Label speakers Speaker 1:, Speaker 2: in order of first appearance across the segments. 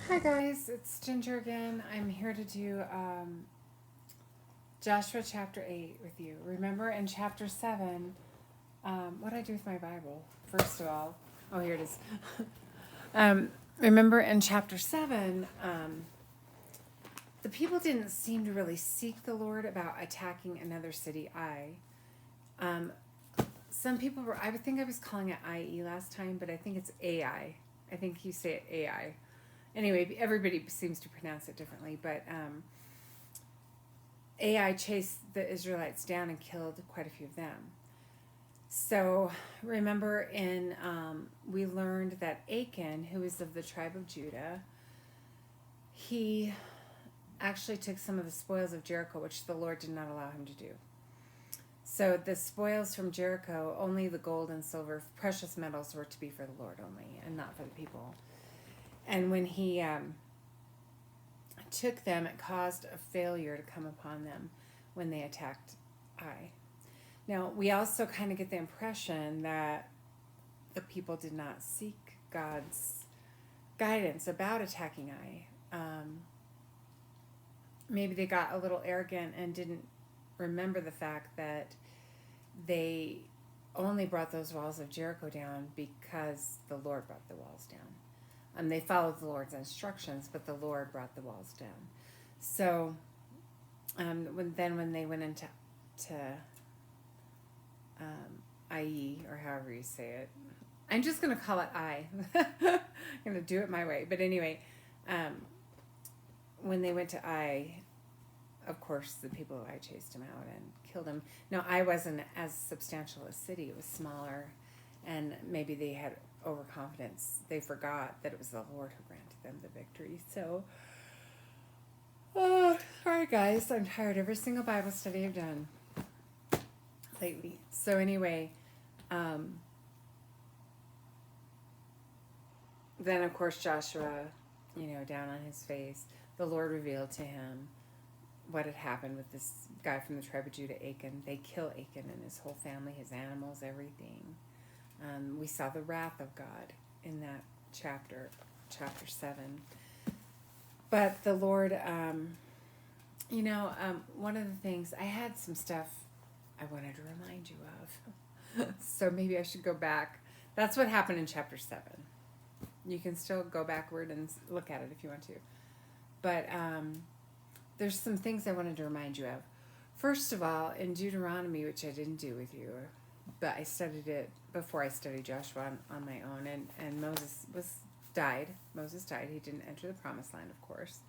Speaker 1: Hi guys, it's Ginger again. I'm here to do Joshua chapter 8 with you. Remember in chapter 7, what did I do with my Bible? First of all, oh, here it is. Remember in chapter 7, the people didn't seem to really seek the Lord about attacking another city, Ai. Some people were, I would think I was calling it IE last time, but I think it's AI. I think you say it AI. Anyway, everybody seems to pronounce it differently, but Ai chased the Israelites down and killed quite a few of them. So remember, we learned that Achan, who is of the tribe of Judah, he actually took some of the spoils of Jericho, which the Lord did not allow him to do. So the spoils from Jericho, only the gold and silver, precious metals, were to be for the Lord only, and not for the people. And when he took them, it caused a failure to come upon them when they attacked Ai. Now, we also kind of get the impression that the people did not seek God's guidance about attacking Ai. Maybe they got a little arrogant and didn't remember the fact that they only brought those walls of Jericho down because the Lord brought the walls down. They followed the Lord's instructions, but the Lord brought the walls down. So when they went into IE, or however you say it, I'm just going to call it I. I'm going to do it my way. But anyway, when they went to Ai, of course, the people of Ai chased him out and killed him. Now, Ai wasn't as substantial a city. It was smaller, and maybe they had overconfidence. They forgot that it was the Lord who granted them the victory. So, sorry guys, I'm tired. Every single Bible study I've done lately. So anyway, then of course Joshua, down on his face, the Lord revealed to him what had happened with this guy from the tribe of Judah, Achan. They kill Achan and his whole family, his animals, everything. We saw the wrath of God in that chapter 7. But the Lord, one of the things, I had some stuff I wanted to remind you of. So maybe I should go back. That's what happened in chapter 7. You can still go backward and look at it if you want to. But there's some things I wanted to remind you of. First of all, in Deuteronomy, which I didn't do with you, but I studied it before I studied Joshua on my own, and Moses died. Moses died. He didn't enter the promised land, of course.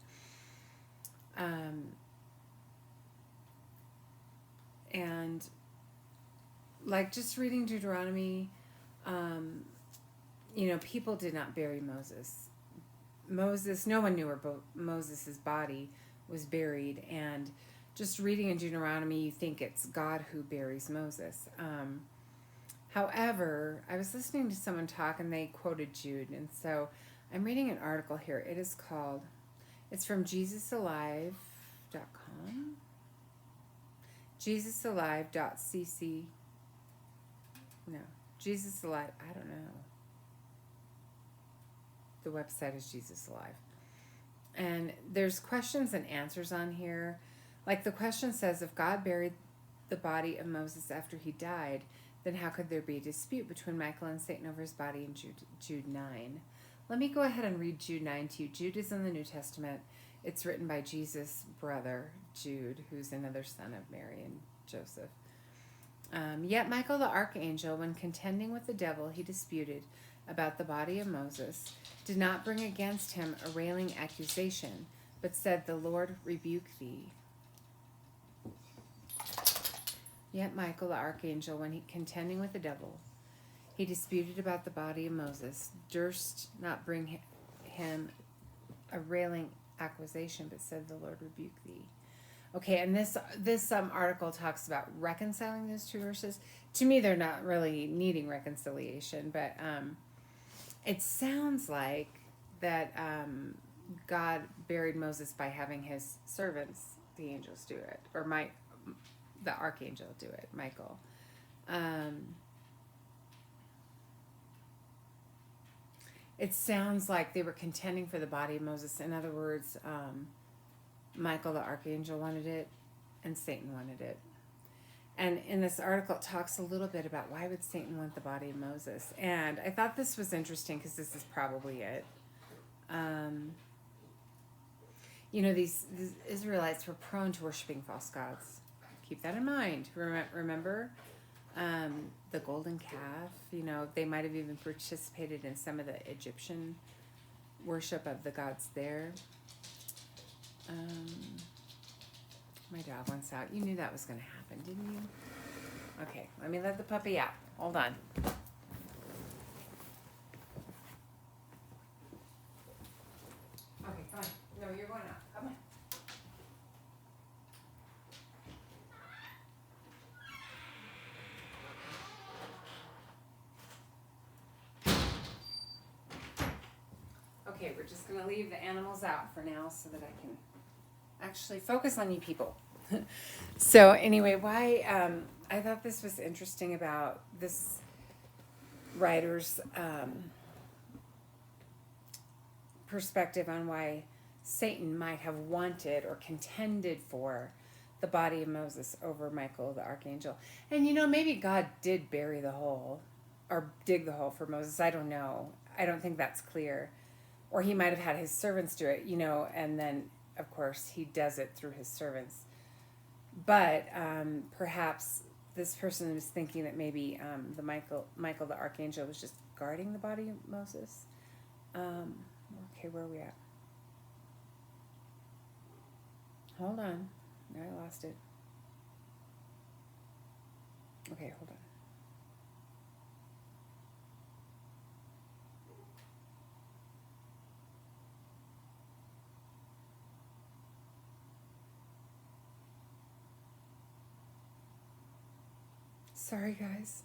Speaker 1: And like just reading Deuteronomy, people did not bury Moses. No one knew where Moses' body was buried, and just reading in Deuteronomy, you think it's God who buries Moses. However, I was listening to someone talk, and they quoted Jude, and so I'm reading an article here. It's from JesusAlive.com, JesusAlive.cc, no, Jesus Alive, I don't know. The website is Jesus Alive. And there's questions and answers on here. Like the question says, if God buried the body of Moses after he died, then how could there be a dispute between Michael and Satan over his body in Jude 9? Let me go ahead and read Jude 9 to you. Jude is in the New Testament. It's written by Jesus' brother, Jude, who's another son of Mary and Joseph. Yet Michael the archangel, when contending with the devil he disputed about the body of Moses, did not bring against him a railing accusation, but said, "The Lord rebuke thee." Yet Michael the archangel, when contending with the devil he disputed about the body of Moses, durst not bring him a railing accusation, but said, "The Lord rebuke thee." Okay, and this article talks about reconciling those two verses. To me, they're not really needing reconciliation, but it sounds like that God buried Moses by having his servants, the angels, do it, or the archangel do it, Michael. It sounds like they were contending for the body of Moses. In other words, Michael the archangel wanted it, and Satan wanted it. And in this article, it talks a little bit about why would Satan want the body of Moses. And I thought this was interesting because this is probably it. These Israelites were prone to worshiping false gods. Keep that in mind. Remember the golden calf? They might have even participated in some of the Egyptian worship of the gods there. My dog wants out. You knew that was going to happen, didn't you? Okay, let me let the puppy out. Hold on. Okay, fine. No, you're going out. Come on. Okay, we're just going to leave the animals out for now so that I can actually focus on you people. So anyway, why I thought this was interesting about this writer's perspective on why Satan might have wanted or contended for the body of Moses over Michael the archangel. And maybe God did bury the hole or dig the hole for Moses. I don't know. I don't think that's clear. Or he might have had his servants do it, and then of course he does it through his servants. But perhaps this person was thinking that maybe the Michael the archangel was just guarding the body of Moses. Okay, where are we at? Hold on. No, I lost it. Okay, hold on. Sorry, guys.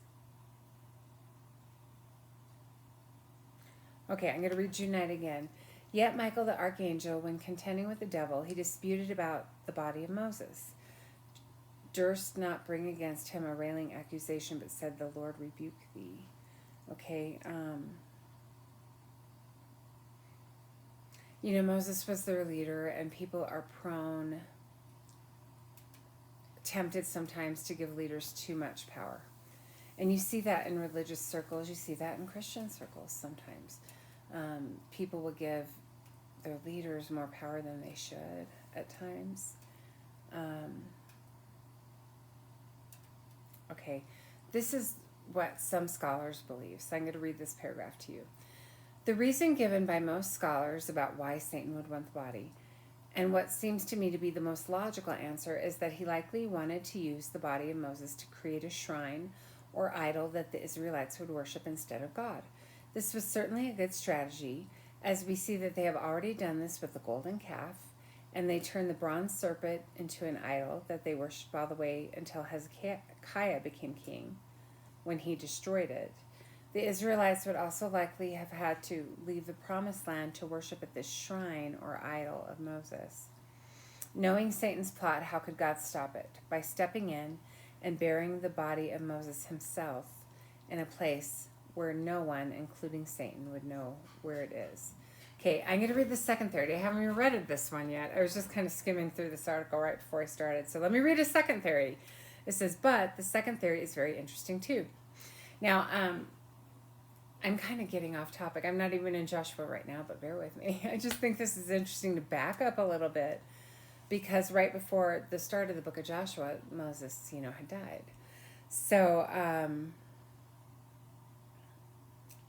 Speaker 1: Okay, I'm going to read June 9 again. Yet Michael the archangel, when contending with the devil, he disputed about the body of Moses. Durst not bring against him a railing accusation, but said, "The Lord rebuke thee." Okay. Moses was their leader, and people are tempted sometimes to give leaders too much power. And you see that in religious circles. You see that in Christian circles sometimes. People will give their leaders more power than they should at times. Okay, this is what some scholars believe. So I'm going to read this paragraph to you. The reason given by most scholars about why Satan would want the body, and what seems to me to be the most logical answer, is that he likely wanted to use the body of Moses to create a shrine or idol that the Israelites would worship instead of God. This was certainly a good strategy, as we see that they have already done this with the golden calf, and they turned the bronze serpent into an idol that they worshipped all the way until Hezekiah became king, when he destroyed it. The Israelites would also likely have had to leave the promised land to worship at this shrine or idol of Moses. Knowing Satan's plot, how could God stop it? By stepping in and burying the body of Moses himself in a place where no one, including Satan, would know where it is. Okay, I'm going to read the second theory. I haven't even read this one yet. I was just kind of skimming through this article right before I started. So let me read a second theory. It says, but the second theory is very interesting too. Now, I'm kind of getting off topic. I'm not even in Joshua right now, but bear with me. I just think this is interesting to back up a little bit, because right before the start of the book of Joshua, Moses, had died. So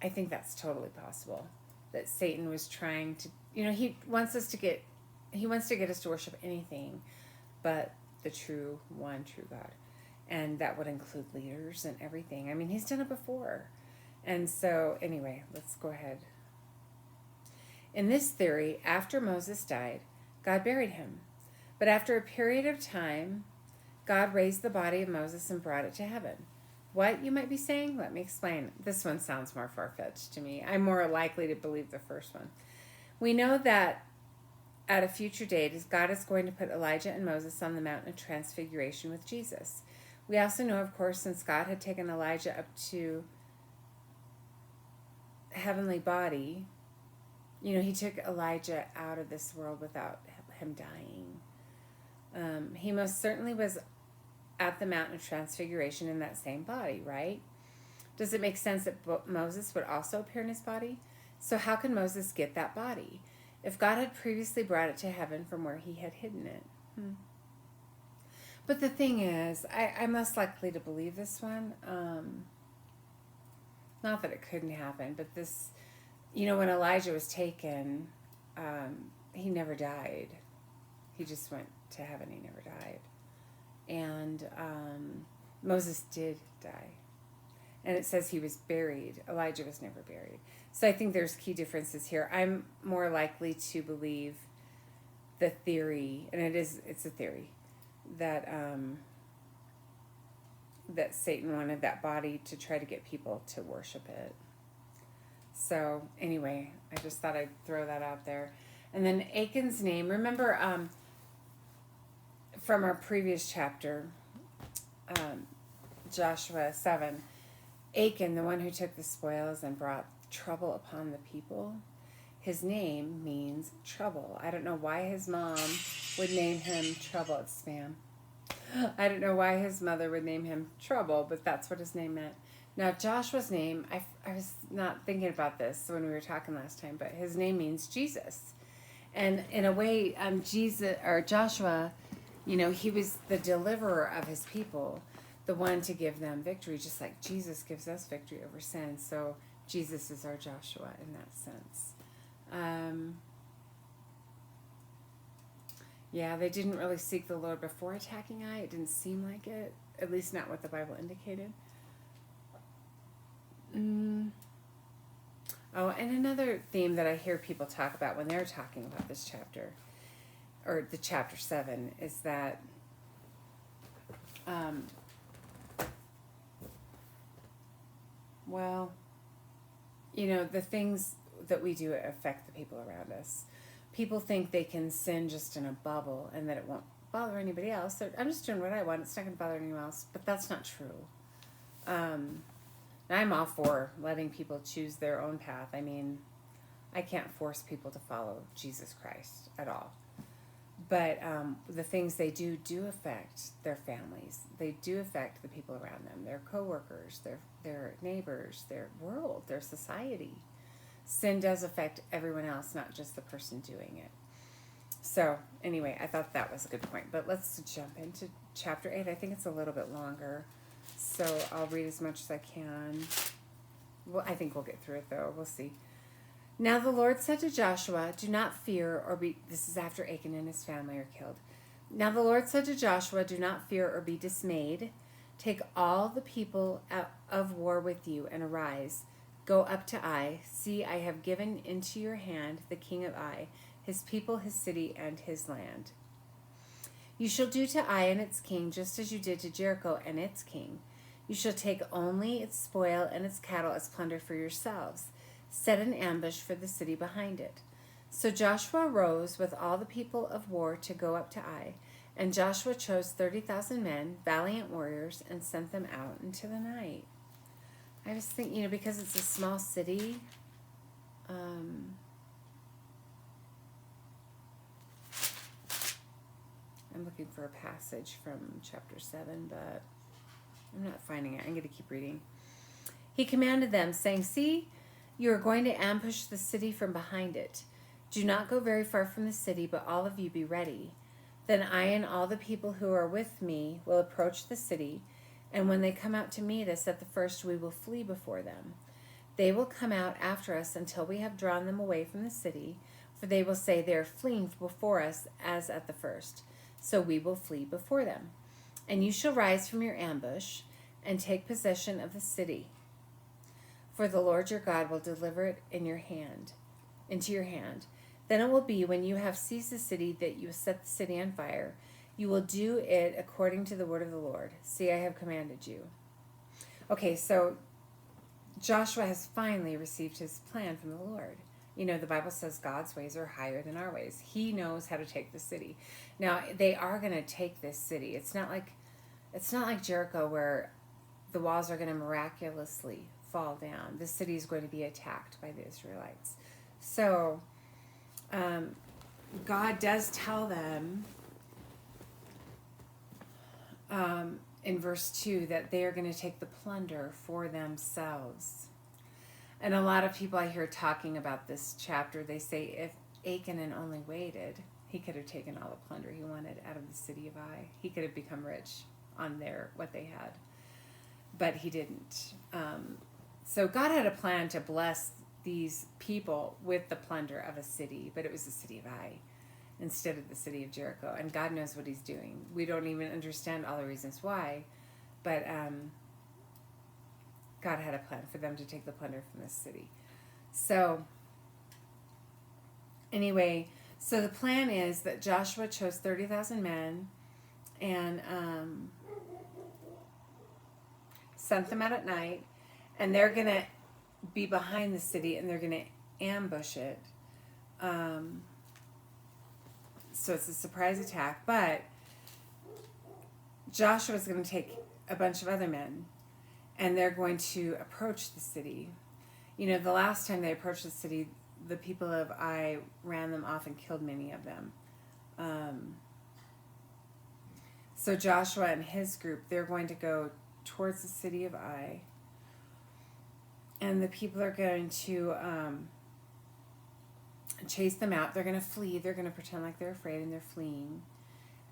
Speaker 1: I think that's totally possible, that Satan was trying to, he wants to get us to worship anything but the true God. And that would include leaders and everything. I mean, he's done it before. And so, anyway, let's go ahead. In this theory, after Moses died, God buried him. But after a period of time, God raised the body of Moses and brought it to heaven. What, you might be saying? Let me explain. This one sounds more far-fetched to me. I'm more likely to believe the first one. We know that at a future date, God is going to put Elijah and Moses on the Mountain of Transfiguration with Jesus. We also know, of course, since God had taken Elijah up to heavenly body, he took Elijah out of this world without him dying. He most certainly was at the Mountain of Transfiguration in that same body, right? Does it make sense that Moses would also appear in his body? So how can Moses get that body if God had previously brought it to heaven from where he had hidden it? But the thing is, I'm less likely to believe this one. Not that it couldn't happen, but this, when Elijah was taken, he never died. He just went to heaven. He never died. And Moses did die. And it says he was buried. Elijah was never buried. So I think there's key differences here. I'm more likely to believe the theory, and it's a theory, that that Satan wanted that body to try to get people to worship it. So anyway, I just thought I'd throw that out there. And then Achan's name, remember from our previous chapter, Joshua 7, Achan, the one who took the spoils and brought trouble upon the people, his name means trouble. I don't know why his mom would name him Trouble. It's spam. I don't know why his mother would name him Trouble, but that's what his name meant. Now, Joshua's name, I was not thinking about this when we were talking last time, but his name means Jesus. And in a way, Joshua, he was the deliverer of his people, the one to give them victory, just like Jesus gives us victory over sin. So Jesus is our Joshua in that sense. Yeah, they didn't really seek the Lord before attacking Ai. It didn't seem like it, at least not what the Bible indicated. Oh, and another theme that I hear people talk about when they're talking about this chapter, or the chapter 7, is that the things that we do affect the people around us. People think they can sin just in a bubble and that it won't bother anybody else. I'm just doing what I want. It's not going to bother anyone else. But that's not true. I'm all for letting people choose their own path. I mean, I can't force people to follow Jesus Christ at all. But the things they do affect their families. They do affect the people around them, their coworkers, their neighbors, their world, their society. Sin does affect everyone else, not just the person doing it. So anyway, I thought that was a good point. But let's jump into chapter 8. I think it's a little bit longer, so I'll read as much as I can. Well, I think we'll get through it, though. We'll see. Now the Lord said to Joshua, do not fear or be... This is after Achan and his family are killed. Now the Lord said to Joshua, do not fear or be dismayed. Take all the people of war with you and arise. Go up to Ai. See, I have given into your hand the king of Ai, his people, his city, and his land. You shall do to Ai and its king just as you did to Jericho and its king. You shall take only its spoil and its cattle as plunder for yourselves. Set an ambush for the city behind it. So Joshua rose with all the people of war to go up to Ai. And Joshua chose 30,000 men, valiant warriors, and sent them out into the night. I was thinking, because it's a small city, I'm looking for a passage from chapter 7, but I'm not finding it. I'm going to keep reading. He commanded them, saying, see, you are going to ambush the city from behind it. Do not go very far from the city, but all of you be ready. Then I and all the people who are with me will approach the city, and when they come out to meet us at the first, we will flee before them. They will come out after us until we have drawn them away from the city, for they will say they are fleeing before us as at the first. So we will flee before them. And you shall rise from your ambush and take possession of the city. For the Lord your God will deliver it into your hand. Then it will be when you have seized the city that you set the city on fire. You will do it according to the word of the Lord. See, I have commanded you. Okay, so Joshua has finally received his plan from the Lord. The Bible says God's ways are higher than our ways. He knows how to take the city. Now, they are going to take this city. It's not like Jericho where the walls are going to miraculously fall down. The city is going to be attacked by the Israelites. So God does tell them in verse 2 that they are going to take the plunder for themselves. And a lot of people I hear talking about this chapter, they say if Achan only waited, he could have taken all the plunder he wanted out of the city of Ai. He could have become rich on what they had. But he didn't. So God had a plan to bless these people with the plunder of a city, but it was the city of Ai instead of the city of Jericho. And God knows what he's doing. We don't even understand all the reasons why, but God had a plan for them to take the plunder from this city. So anyway, so the plan is that Joshua chose 30,000 men and sent them out at night, and they're going to be behind the city and they're going to ambush it. So it's a surprise attack, but Joshua's going to take a bunch of other men and they're going to approach the city. You know, the last time they approached the city, the people of Ai ran them off and killed many of them. So Joshua and his group, they're going to go towards the city of Ai. And the people are going to chase them out. They're going to flee. They're going to pretend like they're afraid and they're fleeing.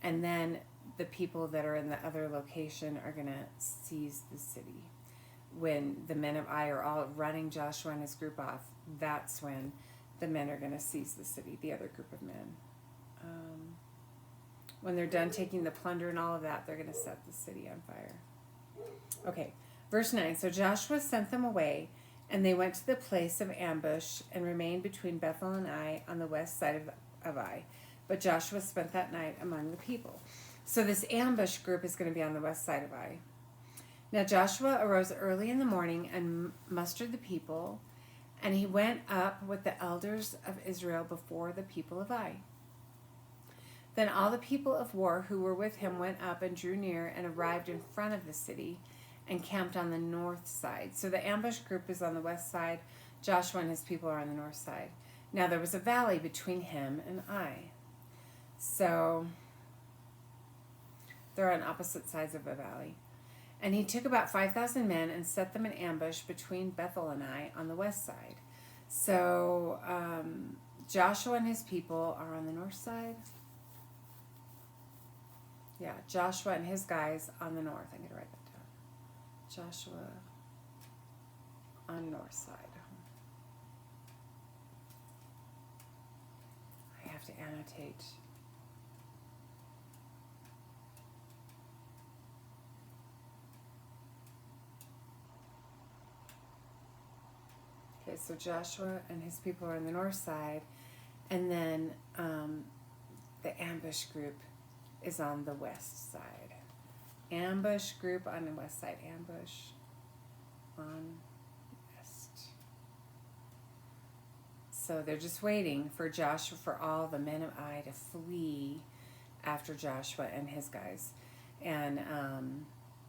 Speaker 1: And then the people that are in the other location are going to seize the city. When the men of Ai are all running Joshua and his group off, that's when the men are going to seize the city, the other group of men. When they're done taking the plunder and all of that, they're going to set the city on fire. Okay, verse 9. So Joshua sent them away, and they went to the place of ambush and remained between Bethel and Ai on the west side of Ai. But Joshua spent that night among the people. So this ambush group is going to be on the west side of Ai. Now Joshua arose early in the morning and mustered the people, and he went up with the elders of Israel before the people of Ai. Then all the people of war who were with him went up and drew near and arrived in front of the city and camped on the north side. So the ambush group is on the west side. Joshua and his people are on the north side. Now there was a valley between him and Ai. So they're on opposite sides of a valley. And he took about 5,000 men and set them in ambush between Bethel and Ai on the west side. So Joshua and his people are on the north side. Yeah, Joshua and his guys on the north. I'm going to write that down. Joshua on north side. I have to annotate. Okay, so Joshua and his people are on the north side, and then the ambush group is on the west side. Ambush group on the west side. Ambush on west. So they're just waiting for Joshua, for all the men of Ai to flee after Joshua and his guys. And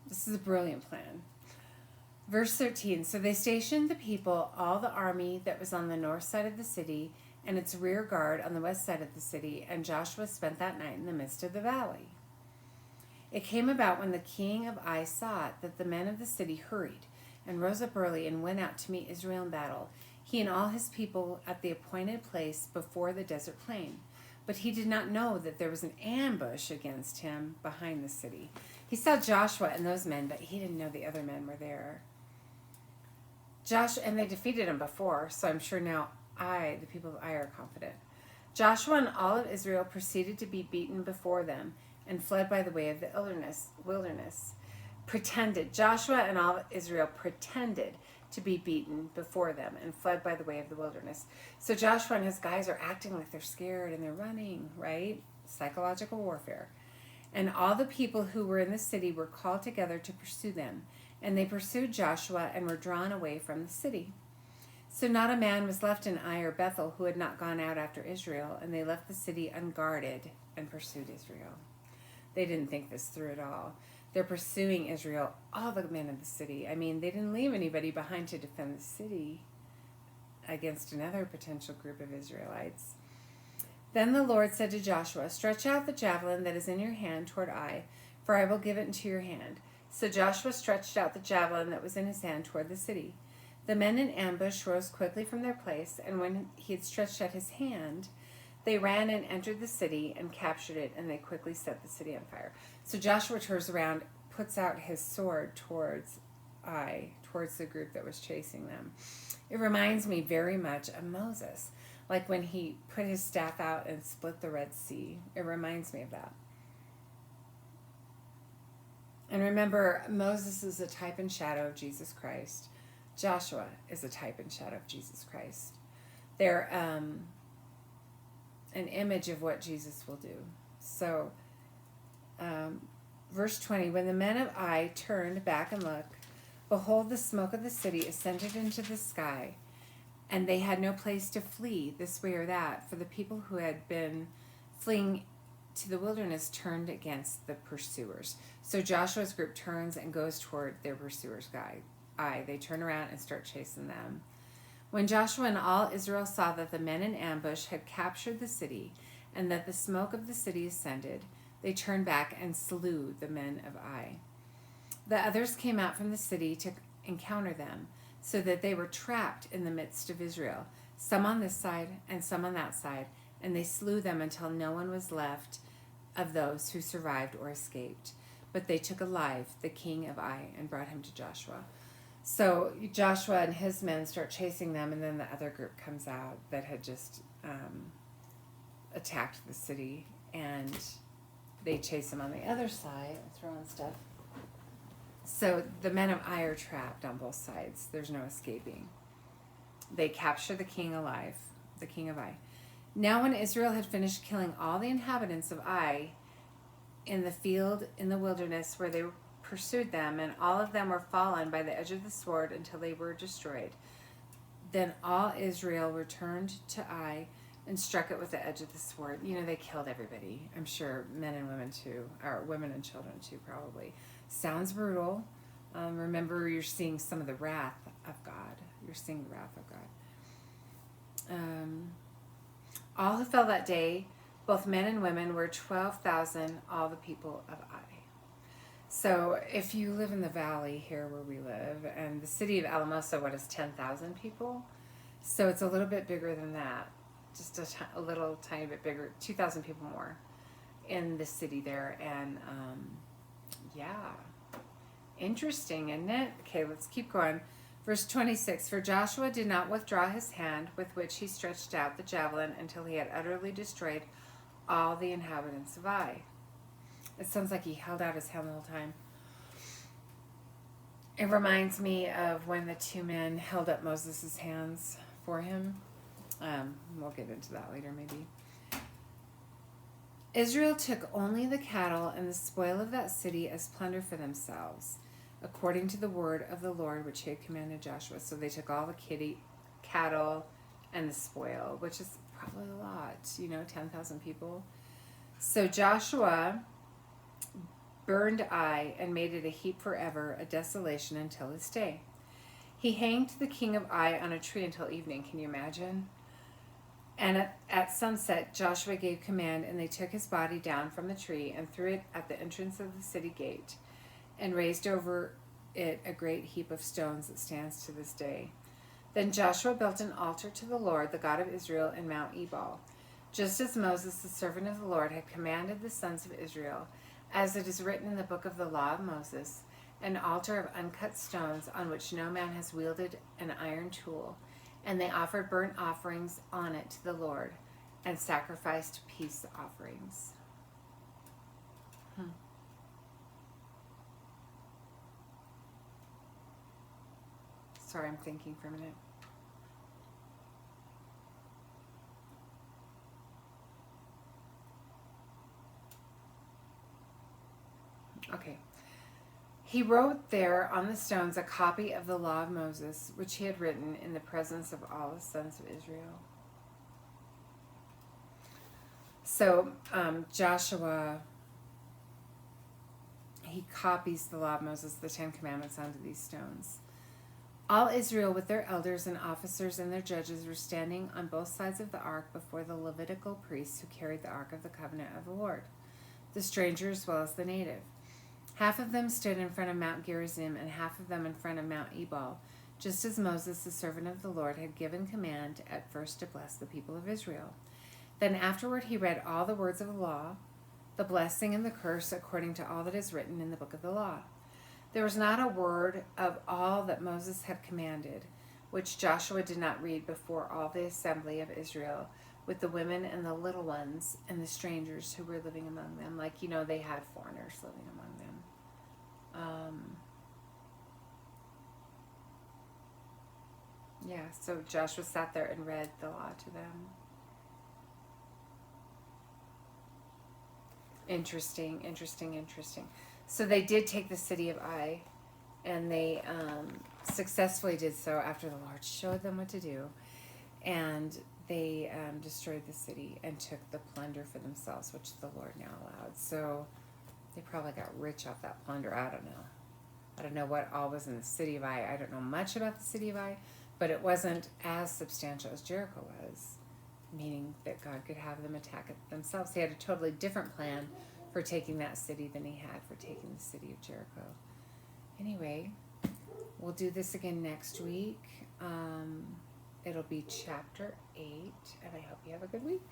Speaker 1: this is a brilliant plan. Verse 13, so they stationed the people, all the army that was on the north side of the city, and its rear guard on the west side of the city, and Joshua spent that night in the midst of the valley. It came about when the king of Ai saw it that the men of the city hurried and rose up early and went out to meet Israel in battle, he and all his people at the appointed place before the desert plain. But he did not know that there was an ambush against him behind the city. He saw Joshua and those men, but he didn't know the other men were there. And they defeated him before, so I'm sure now the people of Ai are confident. Joshua and all of Israel proceeded to be beaten before them and fled by the way of the wilderness. Joshua and all of Israel pretended to be beaten before them and fled by the way of the wilderness. So Joshua and his guys are acting like they're scared and they're running, right? Psychological warfare. And all the people who were in the city were called together to pursue them. And they pursued Joshua and were drawn away from the city. So not a man was left in Ai or Bethel who had not gone out after Israel, and they left the city unguarded and pursued Israel. They didn't think this through at all. They're pursuing Israel, all the men of the city. I mean, they didn't leave anybody behind to defend the city against another potential group of Israelites. Then the Lord said to Joshua, "Stretch out the javelin that is in your hand toward Ai, for I will give it into your hand." So Joshua stretched out the javelin that was in his hand toward the city. The men in ambush rose quickly from their place, and when he had stretched out his hand, they ran and entered the city and captured it, and they quickly set the city on fire. So Joshua turns around, puts out his sword towards Ai, towards the group that was chasing them. It reminds me very much of Moses, like when he put his staff out and split the Red Sea. It reminds me of that. And remember, Moses is a type and shadow of Jesus Christ. Joshua is a type and shadow of Jesus Christ. They're an image of what Jesus will do. So, verse 20, when the men of Ai turned back and looked, behold, the smoke of the city ascended into the sky, and they had no place to flee this way or that, for the people who had been fleeing to the wilderness turned against the pursuers. So Joshua's group turns and goes toward their pursuers' Ai. They turn around and start chasing them. When Joshua and all Israel saw that the men in ambush had captured the city and that the smoke of the city ascended, they turned back and slew the men of Ai. The others came out from the city to encounter them, so that they were trapped in the midst of Israel, some on this side and some on that side, and they slew them until no one was left of those who survived or escaped. But they took alive the king of Ai and brought him to Joshua. So Joshua and his men start chasing them, and then the other group comes out that had just attacked the city, and they chase them on the other side, throwing stuff. So the men of Ai are trapped on both sides. There's no escaping. They capture the king alive, the king of Ai. Now when Israel had finished killing all the inhabitants of Ai in the field in the wilderness where they pursued them, and all of them were fallen by the edge of the sword until they were destroyed, then all Israel returned to Ai and struck it with the edge of the sword. You know, they killed everybody. I'm sure men and women too, or women and children too, probably. Sounds brutal. Remember, you're seeing some of the wrath of God. You're seeing the wrath of God. All who fell that day, both men and women, were 12,000, all the people of Ai. So if you live in the valley here where we live, and the city of Alamosa, what is 10,000 people? So it's a little bit bigger than that. Just a little tiny bit bigger, 2,000 people more in the city there. And yeah, interesting, isn't it? Okay, let's keep going. Verse 26, for Joshua did not withdraw his hand with which he stretched out the javelin until he had utterly destroyed all the inhabitants of Ai. It sounds like he held out his hand the whole time. It reminds me of when the two men held up Moses' hands for him. We'll get into that later maybe. Israel took only the cattle and the spoil of that city as plunder for themselves, according to the word of the Lord which he had commanded Joshua. So they took all the cattle and the spoil, which is probably a lot, 10,000 people. So Joshua burned Ai and made it a heap forever, a desolation until this day. He hanged the king of Ai on a tree until evening. Can you imagine? And at sunset, Joshua gave command, and they took his body down from the tree and threw it at the entrance of the city gate, and raised over it a great heap of stones that stands to this day. Then Joshua built an altar to the Lord, the God of Israel, in Mount Ebal, just as Moses, the servant of the Lord, had commanded the sons of Israel, as it is written in the book of the law of Moses, an altar of uncut stones on which no man has wielded an iron tool. And they offered burnt offerings on it to the Lord, and sacrificed peace offerings. Sorry, I'm thinking for a minute. Okay. He wrote there on the stones a copy of the law of Moses, which he had written in the presence of all the sons of Israel. So Joshua, he copies the law of Moses, the Ten Commandments, onto these stones. All Israel with their elders and officers and their judges were standing on both sides of the ark before the Levitical priests who carried the ark of the covenant of the Lord, the stranger as well as the native. Half of them stood in front of Mount Gerizim and half of them in front of Mount Ebal, just as Moses, the servant of the Lord, had given command at first to bless the people of Israel. Then afterward he read all the words of the law, the blessing and the curse according to all that is written in the book of the law. There was not a word of all that Moses had commanded, which Joshua did not read before all the assembly of Israel, with the women and the little ones and the strangers who were living among them. Like, they had foreigners living among them. So Joshua sat there and read the law to them. Interesting. So they did take the city of Ai, and they successfully did so after the Lord showed them what to do. And they destroyed the city and took the plunder for themselves, which the Lord now allowed. So they probably got rich off that plunder. I don't know what all was in the city of Ai. I don't know much about the city of Ai, but it wasn't as substantial as Jericho was, meaning that God could have them attack it themselves. He had a totally different plan for taking that city than he had for taking the city of Jericho. Anyway, we'll do this again next week. It'll be chapter 8, and I hope you have a good week.